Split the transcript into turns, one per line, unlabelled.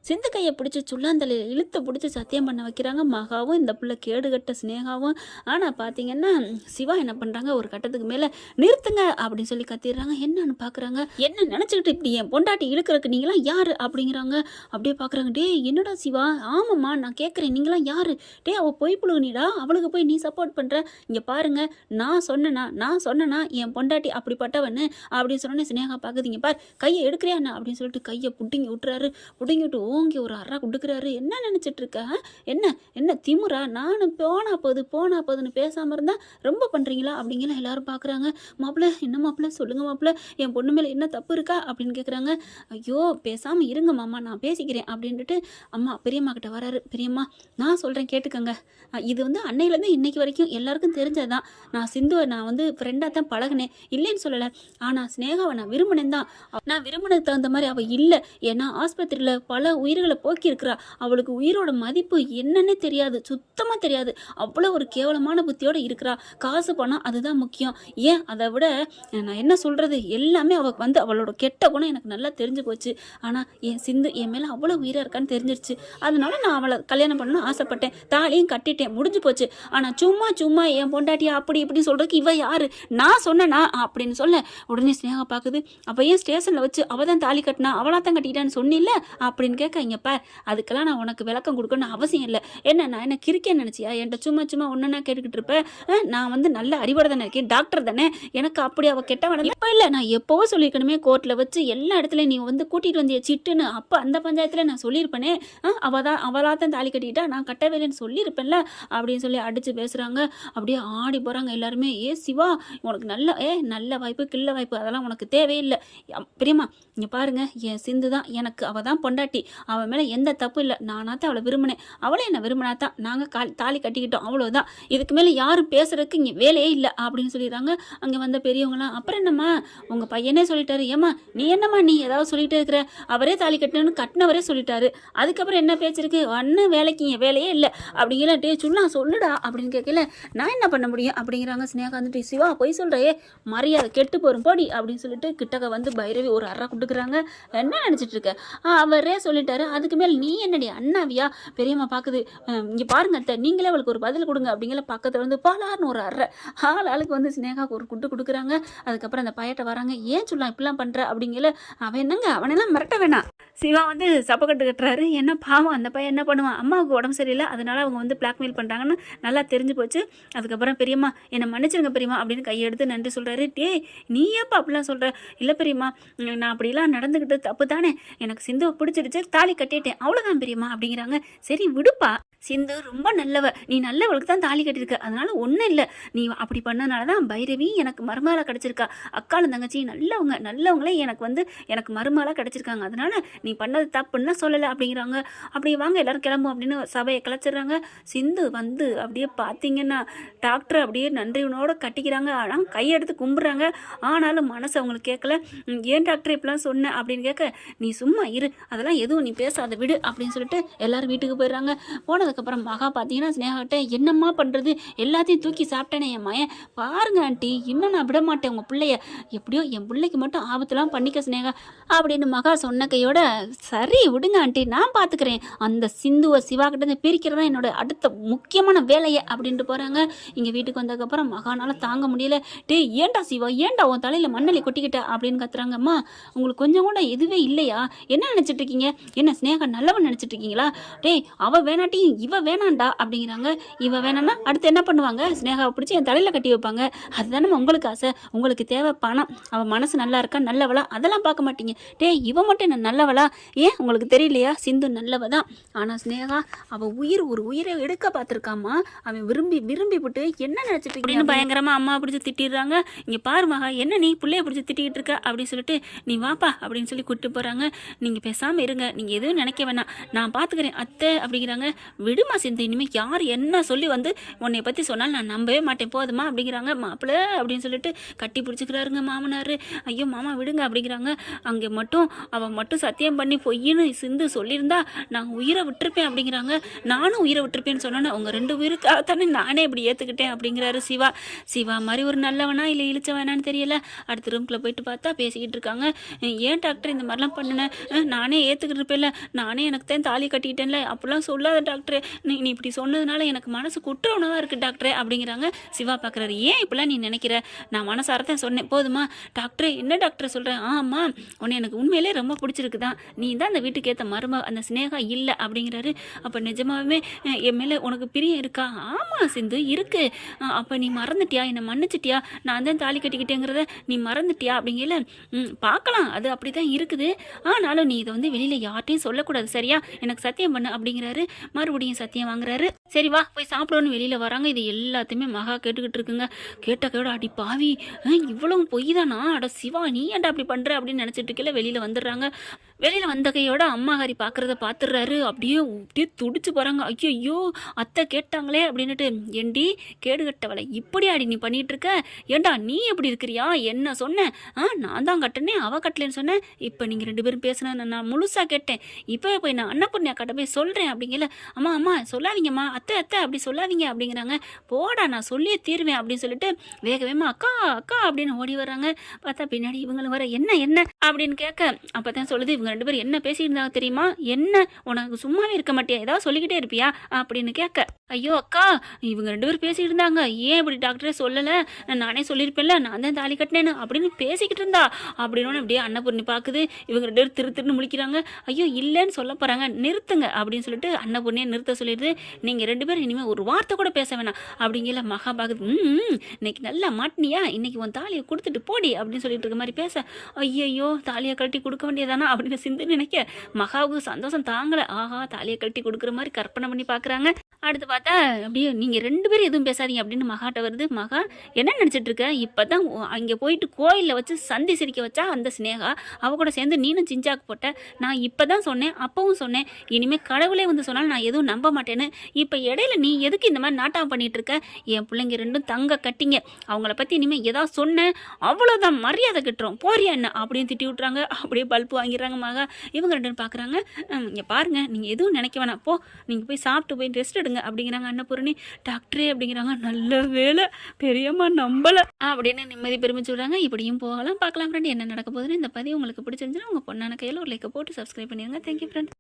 சிந்து கையை பிடிச்சி சுள்ளாந்தலையில் இழுத்து பிடிச்சி சத்தியம் பண்ண வைக்கிறாங்க மகாவும் இந்த பிள்ளை கேடுகட்ட ஸ்னேகாவும். ஆனால் பார்த்தீங்கன்னா சிவா என்ன பண்ணுறாங்க, ஒரு கட்டத்துக்கு மேலே நிறுத்துங்க அப்படின்னு சொல்லி கத்திடுறாங்க. என்னன்னு பார்க்குறாங்க, என்ன நினச்சிக்கிட்டு இப்படி என் பொண்டாட்டி இழுக்கிறதுக்கு நீங்களாம் யார் அப்படிங்கிறாங்க. அப்படியே பார்க்குறாங்க, டே என்னடா சிவா, ஆமாம்மா நான் கேட்குறேன் நீங்களாம் யார், டே அவள் பொய் புழுகுனிடா, அவளுக்கு போய் நீ சப்போர்ட் பண்ணுற, இங்கே பாருங்க நான் சொன்னேன்னா என் பொண்டாட்டி அப்படிப்பட்டவன்னு அப்படின்னு சொன்னோன்னே ஸ்னேகா பார்க்குது, இங்கே பார் கையை எடுக்கிறியாண்ணா அப்படின்னு சொல்லிட்டு கையை புட்டிங்கி விட்டுறாரு. புட்டிங்கி விட்டு ஓங்கி ஒரு அறா கொடுக்குறாரு. என்ன நினச்சிட்டு இருக்க, என்ன திமுறா, நானும் போனா போதுன்னு பேசாமல் இருந்தால் ரொம்ப பண்ணுறீங்களா அப்படிங்கிற எல்லாரும் பார்க்குறாங்க. மாப்பிள்ள என்ன மாப்பிள்ள சொல்லுங்கள் மாப்பிள்ள, என் பொண்ணு மேலே என்ன தப்பு இருக்கா அப்படின்னு கேட்குறாங்க. ஐயோ பேசாமல் இருங்க மாமா நான் பேசிக்கிறேன் அப்படின்ட்டு அம்மா பெரியம்மா கிட்ட வராரு. பெரியம்மா நான் சொல்கிறேன் கேட்டுக்கங்க, இது அன்னையிலேருந்து இன்னைக்கு வரைக்கும் எல்லாருக்கும் தெரிஞ்சது தான். நான் சிந்துவை நான் ஃப்ரெண்டாக தான் பழகினேன், இல்லைன்னு சொல்லலை. ஆனால் ஸ்னேகாவை நான் விரும்பினேன் தான். நான் விரும்பினதுக்கு தகுந்த மாதிரி அவள் இல்லை. ஏன்னா ஆஸ்பத்திரியில் பல உயிர்களை போக்கியிருக்கிறா. அவளுக்கு உயிரோட மதிப்பு என்னன்னே தெரியாது, சுத்தமாக தெரியாது. அவ்வளோ ஒரு கேவலமான புத்தியோடு இருக்கிறா. காசு பணம் அதுதான் முக்கியம். ஏன் அதை விட நான் என்ன சொல்கிறது, எல்லாமே அவள் அவளோட கெட்ட குணம் எனக்கு நல்லா தெரிஞ்சு போச்சு. ஆனால் என் சிந்து என் மேலே அவ்வளோ உயிராக இருக்கான்னு தெரிஞ்சிருச்சு. அதனால நான் அவளை கல்யாணம் பண்ணணும்னு ஆசைப்பட்டேன், தாலியும் கட்டிட்டேன், முடிஞ்சு போச்சு. ஆனால் சும்மா என் பொண்டாட்டியா அப்படி இப்படி சொல்கிறதுக்கு இவ யார், நான் சொன்னேனா அப்படின்னு சொல்ல உடனே ஸ்னேகா பார்க்குது. அப்போ ஏன் ஸ்டேஷனில் வச்சு அவள் தான் தாலி கட்டினா, அவளாக தான் கட்டிட்டான்னு சொன்னில்ல அப்படின்னு கேட்க, இங்கப்பா அதுக்கெல்லாம் நான் உனக்கு விளக்கம் கொடுக்கணும்னு அவசியம் இல்லை. நான் என்ன கிரிக்கேன்னு நினச்சியா, என்கிட்ட சும்மா ஒன்றுனா கேட்டுக்கிட்டு இருப்பேன். நான் நல்ல அறிவோட தானே இருக்கேன், டாக்டர் தானே, எனக்கு அப்படி அவள் கெட்டவன இப்போ இல்லை. நான் எப்போவோ சொல்லியிருக்கணுமே, கோர்ட்டில் வச்சு எல்லா இடத்துலையும் நீ கூட்டிகிட்டு வந்திய சிட்டுன்னு. அப்போ அந்த பஞ்சாயத்தில் நான் சொல்லியிருப்பேனே, அவளாக தான் தாலி கட்டிக்கிட்டா, நான் கட்டவேலைன்னு சொல்லியிருப்பேன்ல அப்படின்னு சொல்லி அடித்து பேசுகிறாங்க. அப்படியே ஆடி போகிறாங்க எல்லாருமே. சிவா உனக்கு நல்ல வாய்ப்பு கில்ல வாய்ப்பு அதெல்லாம் உனக்கு தேவையில்லை. பெரியம்மா இங்கே பாருங்க, என் சிந்து தான் எனக்கு, அவள் தான் பொண்டாட்டி, அவள் மேலே எந்த தப்பு இல்லை. நானாத்தான் அவளை விரும்பினேன், அவளே என்ன விரும்பினாத்தான், நாங்கள் தாலி கட்டிக்கிட்டோம், அவ்வளோதான். இதுக்கு மேலே யாரும் பேசுறதுக்கு இங்கே வேலையே இல்லை அப்படின்னு சொல்லிடுறாங்க. அங்கே வந்த பெரியவங்களாம், அப்புறம் என்னம்மா உங்கள் பையனே சொல்லிட்டாரு, ஏம்மா நீ என்னம்மா நீ ஏதாவது சொல்லிகிட்டே இருக்கிற, அவரே தாலி கட்டணும்னு கட்டினவரே சொல்லிட்டாரு, அதுக்கப்புறம் என்ன பேச்சிருக்கு, ஒன்றும் வேலைக்கு இங்கே வேலையே இல்லை அப்படிங்கிற. டே சொல்லுடா அப்படின்னு கேட்கல, நான் என்ன பண்ண முடியும் அப்படிங்கிறாங்க. ஸ்னேகா சிவா பொய் சொல்கிறே, மரியாதை கெட்டு போகிறோம் போடி அப்படின்னு சொல்லிட்டு கிட்டக்க பைரவி ஒரு அறா கொடுக்குறாங்க. என்ன நினச்சிட்டு இருக்க, அவரே சொல்லிட்டாரு, அதுக்கு மேலே நீ என்னடி அண்ணாவியா. பெரியம்மா பார்க்குது, இங்கே பாருங்க அத்தை நீங்களே அவளுக்கு ஒரு பதில் கொடுங்க அப்படிங்கிற. பக்கத்தில் பாலார்னு ஒரு அறை ஆளுக்கு ஸ்னேகாவுக்கு ஒரு குட்டு கொடுக்குறாங்க. அதுக்கப்புறம் அந்த பையட்ட வராங்க. ஏன் சொல்லலாம் இப்படிலாம் பண்ணுற அப்படிங்கிற. அவன் என்னங்க அவனெல்லாம் மிரட்ட வேணாம். சிவா சப்பக்கட்டு கட்டுறாரு. என்ன பாவம் அந்த பையன் என்ன பண்ணுவான், அம்மாவுக்கு உடம்பு சரியில்லை, அதனால அவங்க பிளாக்மெயில் பண்ணுறாங்கன்னு நல்லா தெரிஞ்சு போச்சு. அதுக்கப்புறம் பெரியம்மா என்னை மன்னிச்சிருங்க பெரியம்மா அப்படின்னு கையெடுத்து நன்றி சொல்கிறாரு. டே நீ ஏப்பா அப்படிலாம் சொல்கிற, இல்லை பெரியம்மா நான் அப்படிலாம் நடந்துக்கிட்டு தப்பு தானே, எனக்கு சிந்துவை பிடிச்சிருச்சு, தாலி கட்டிட்டேன், அவ்வளோதான் பெரியம்மா அப்படிங்கிறாங்க. சரி விடுப்பா, சிந்து ரொம்ப நல்லவ, நீ நல்லவளுக்கு தான் தாலி கட்டியிருக்க, அதனால ஒன்றும் இல்லை, நீ அப்படி பண்ணனால தான் பைரவி எனக்கு மருமகளாக கிடச்சிருக்கா, அக்காலும் தங்கச்சி நல்லவங்களே எனக்கு மருமகளாக கிடச்சிருக்காங்க, அதனால நீ பண்ணது தப்புன்னா சொல்லலை அப்படிங்கிறாங்க. அப்படியே வாங்க எல்லாரும் கிளம்பும் அப்படின்னு சபையை கிளச்சிடுறாங்க. சிந்து அப்படியே பார்த்தீங்கன்னா டாக்டர் அப்படியே நன்றியோட கட்டிக்கிறாங்க. ஆனால் கையெடுத்து கும்பிட்றாங்க. ஆனாலும் மனசு அவங்களுக்கு கேட்கல. ஏன் டாக்டர் இப்படிலாம் சொன்ன அப்படின்னு கேட்க, நீ சும்மா இரு, அதெல்லாம் எதுவும் நீ பேசாத விடு அப்படின்னு சொல்லிட்டு எல்லாரும் வீட்டுக்கு போயிடுறாங்க. போனதுக்கப்புறம் மகா பார்த்தீங்கன்னா ஸ்னேகாட்ட என்னம்மா பண்ணுறது, எல்லாத்தையும் தூக்கி சாப்பிட்டேனே என் மயன், பாருங்க ஆண்டி இன்னும் நான் விட மாட்டேன் உங்கள் பிள்ளைய, எப்படியோ என் பிள்ளைக்கு மட்டும் ஆபத்துலாம் பண்ணிக்க ஸ்னேகா அப்படின்னு மகா சொன்ன கையோட, சரி விடுங்க ஆண்டி நான் பார்த்துக்கிறேன், அந்த சிந்துவை சிவா கிட்ட பிரிக்கிறதா என்னோட அடுத்த முக்கியமான வேலையை அப்படின்ட்டு போகிறாங்க. இங்கே வீட்டுக்கு வந்ததுக்கப்புறம் மகானால தாங்க முடியல. டே ஏன்டா சிவா, ஏன்டா உன் தலையில் மண்ணலி கொட்டிக்கிட்ட அப்படின்னு கத்துறாங்க. அம்மா உங்களுக்கு கொஞ்சம் கூட இதுவே இல்லையா, என்ன நினச்சிட்டு இருக்கீங்க, என்ன ஸ்னேகா நல்லவன் நினச்சிட்டு இருக்கீங்களா, டே அவள் வேணாட்டி இவ வேணாண்டா அப்படிங்கிறாங்க. இவ வேணான்னா அடுத்து என்ன பண்ணுவாங்க, ஸ்னேகாவை பிடிச்சி என் தலையில் கட்டி வைப்பாங்க, அதுதானே உங்களுக்கு ஆசை, உங்களுக்கு தேவை பணம், அவள் மனசு நல்லா இருக்கா நல்லவளா அதெல்லாம் பார்க்க மாட்டீங்க. டே இவ மட்டும் என்ன நல்லவளா, ஏன் உங்களுக்கு தெரியலையா, சிந்து நல்லவ தான், ஆனால் ஸ்னேகா அவள் ஒரு உயிரை எடுக்க பார்த்துருக்காமா, அவன் விரும்பி விட்டு என்ன நினச்சிட்டு அப்படின்னு பயங்கரமாக அம்மா பிடிச்சி திட்டிடுறாங்க. இங்கே பாரு மகா, என்ன நீ பிள்ளைய பிடிச்சி திட்டிக்கிட்டு இருக்க அப்படின்னு சொல்லிட்டு, நீ வாப்பா அப்படின்னு சொல்லி கூப்பிட்டு போகிறாங்க. நீங்கள் பேசாமல் இருங்க, நீங்கள் எதுவும் நினைக்க வேணாம், நான் பார்த்துக்கிறேன் அத்தை அப்படிங்கிறாங்க. விடுமா சிந்து, இனிமேல் யார் என்ன சொல்லி வந்து உன்னை பற்றி சொன்னாலும் நான் நம்பவே மாட்டேன் போதுமா அப்படிங்கிறாங்க. மாப்பிள்ளை அப்படின்னு சொல்லிட்டு கட்டி பிடிச்சிக்கிறாருங்க மாமனார். ஐயோ மாமா விடுங்க அப்படிங்கிறாங்க. அங்கே மட்டும் அவன் மட்டும் சத்தியம் பண்ணி பொய்ன்னு சிந்து சொல்லியிருந்தா நான் உயிரை விட்டுருப்பேன் அப்படிங்கிறாங்க. நானும் உயிரை விட்டுருப்பேன்னு சொன்னேன்னா உங்கள் 2 பேருக்காகத்தானே நானே இப்படி ஏற்றுக்கிட்டேன் அப்படிங்கிறாரு சிவா. சிவா மாதிரி ஒரு நல்லவனா இல்லை இழிச்ச வேணான்னு தெரியல. அடுத்த ரூம்குள்ளே போயிட்டு பார்த்தா பேசிக்கிட்டு இருக்காங்க. ஏன் டாக்டர் இந்த மாதிரிலாம் பண்ணினேன், நானே ஏற்றுக்கிட்டு இருப்பேன்ல, நானே எனக்கு தான் தாலி கட்டிக்கிட்டேன்ல, அப்படிலாம் சொல்லாத டாக்டர், நீ இப்படி சொன்னதுனால எனக்கு மனசு குற்ற உணவாக இருக்குது டாக்டரே அப்படிங்கிறாங்க. சிவா பார்க்குறாரு. ஏன் இப்படிலாம் நீ நினைக்கிற, நான் மனசாரத்தான் சொன்னேன் போதுமா. டாக்டரே என்ன டாக்டர் சொல்கிறேன், ஆமாம் உன்னை எனக்கு உண்மையிலே ரொம்ப பிடிச்சிருக்கு தான், நீ தான் அந்த வீட்டுக்கு ஏற்ற மருமக, அந்த ஸ்னேகா இல்லை அப்படிங்கிறாரு. அப்போ நிஜமாவே என் மேலே உனக்கு பிரியம் இருக்கா? ஆமாம் சிந்து இருக்கு. அப்போ நீ மறந்துட்டியா, என்னை மன்னிச்சிட்டியா, நான் தான் தாலி கட்டிக்கிட்டேங்கிறத நீ மறந்துட்டியா அப்படிங்கல. பார்க்கலாம் அது அப்படி தான் இருக்குது, ஆனாலும் நீ இதை வந்து வெளியில் யார்ட்டையும் சொல்லக்கூடாது சரியா, எனக்கு சத்தியம் பண்ணு அப்படிங்கிறாரு. மறுபடியும் சத்தியம் வாங்குறாரு. சரி வா போய் சாப்பிடணும்னு வெளியில் வராங்க. இது எல்லாத்தையுமே மகா கேட்டுக்கிட்டு இருக்குங்க. கேட்ட அடி பாவி இவ்வளவு பொய் தானா, அட சிவா நீ ஏன்டா அப்படி பண்ணுற அப்படின்னு நினச்சிட்டு இருக்கல. வெளியில் வந்துடுறாங்க. வெளியில் வந்த கையோட அம்மாகாரி பார்க்குறத பார்த்துடுறாரு. அப்படியே துடிச்சு போகிறாங்க. ஐயோ அத்தை கேட்டாங்களே அப்படின்னுட்டு. ஏண்டி கேடுகட்டவளை இப்படி அடி நீ பண்ணிட்டு இருக்க, ஏண்டா நீ எப்படி இருக்கிறியா, என்ன சொன்னேன், நான் தான் கட்டினேன் அவ கட்டலன்னு சொன்னேன், இப்போ நீங்கள் 2 பேரும் பேசுனா நான் முழுசாக கேட்டேன், இப்போ போய் நான் அன்னபூர்ணியா கிட்ட போய் சொல்கிறேன் அப்படிங்கல. அம்மா சொல்லாதீங்கம்மா, அத்தை அப்படி சொல்லாதீங்க அப்படிங்கிறாங்க. போடா நான் சொல்லியே தீருவேன் அப்படின்னு சொல்லிட்டு வேகவேமா அக்கா அப்படின்னு ஓடி வர்றாங்க. பார்த்தா பின்னாடி இவங்களும் வர என்ன அப்படின்னு கேட்க அப்போ தான் சொல்லுது, இவங்க 2 பேரும் என்ன பேசியிருந்தாங்க தெரியுமா, என்ன உனக்கு சும்மாவே இருக்க மாட்டியா, ஏதாவது சொல்லிக்கிட்டே இருப்பியா அப்படின்னு கேட்க. ஐயோ அக்கா இவங்க 2 பேரும் பேசிக்கிட்டு இருந்தாங்க, ஏன் இப்படி டாக்டரே சொல்லலை, நானே சொல்லியிருப்பேன்ல, நான் தான் தாலி கட்டினேன்னு அப்படின்னு பேசிக்கிட்டு இருந்தா அப்படின்னு. அப்படியே அன்னபூர்ணி பார்க்குது. இவங்க 2 பேரும் திருன்னு முழிக்கிறாங்க. ஐயோ இல்லைன்னு சொல்ல போகிறாங்க, நிறுத்துங்க அப்படின்னு சொல்லிட்டு அன்னபூர்ணியை நிறுத்த சொல்லிடுது. நீங்கள் 2 பேரும் இனிமேல் ஒரு வார்த்தை கூட பேச வேணாம் அப்படிங்கல. மகா பார்க்குது. இன்னைக்கு நல்லா மாட்டினியா, இன்னைக்கு உன் தாலியை கொடுத்துட்டு போடி அப்படின்னு சொல்லிட்டு இருக்க மாதிரி பேச. ஐயோ தாலியை கழட்டி கொடுக்க வேண்டியதானா அப்படின்னு சிந்து நினைக்க மகாவுக்கு சந்தோஷம் தாங்கலை. ஆஹா தாலியை கழட்டி கொடுக்குற மாதிரி கற்பனை பண்ணி பார்க்குறாங்க. அடுத்து பார்த்தா அப்படியே நீங்கள் 2 பேரும் எதுவும் பேசாதீங்க அப்படின்னு மகாட்ட வருது. மகா என்ன நினச்சிட்டு இருக்க, இப்போ தான் அங்கே போயிட்டு கோயிலில் வச்சு சந்தி சிரிக்க வச்சா அந்த ஸ்னேகா, அவ கூட சேர்ந்து நீனும் சிஞ்சாக்கு போட்ட, நான் இப்போ தான் சொன்னேன், அப்பவும் சொன்னேன், இனிமேல் கடவுளே வந்து சொன்னாலும் நான் எதுவும் நம்ப மாட்டேன்னு. இப்போ இடையில நீ எதுக்கு இந்த மாதிரி நாட்டம் பண்ணிட்டு இருக்க, என் பிள்ளைங்க 2 தங்க கட்டிங்க, அவங்கள பற்றி இனிமேல் ஏதாவது சொன்னேன் அவ்வளோதான் மரியாதை கிட்டுறோம் போறியா என்ன அப்படின்னு திட்டி விட்றாங்க. அப்படியே பல்ப்பு வாங்கிடுறாங்க மகா. இவங்க 2 பார்க்குறாங்க. இங்கே பாருங்க நீங்கள் எதுவும் நினைக்க வேணாம், போ நீங்கள் போய் சாப்பிட்டு போய் ரெஸ்ட் எடுங்க அப்படிங்கிறாங்க அன்னபூரணி. டாக்டரே அப்படிங்கிறாங்க. நல்ல வேலை பெரியம்மா நம்பலை அப்படின்னு நிம்மதி பெருமிச்சு விடுறாங்க. இப்படியும் போகலாம் பார்க்கலாம் ஃப்ரெண்ட் என்ன நடக்க போகுதுன்னு. இந்த பதிவு உங்களுக்கு பிடிச்சிருந்துச்சுன்னா உங்கள் பொண்ணான கையில் ஒரு லைக்கை போட்டு சப்ஸ்கிரைப் பண்ணிடுங்க. Thank you friend.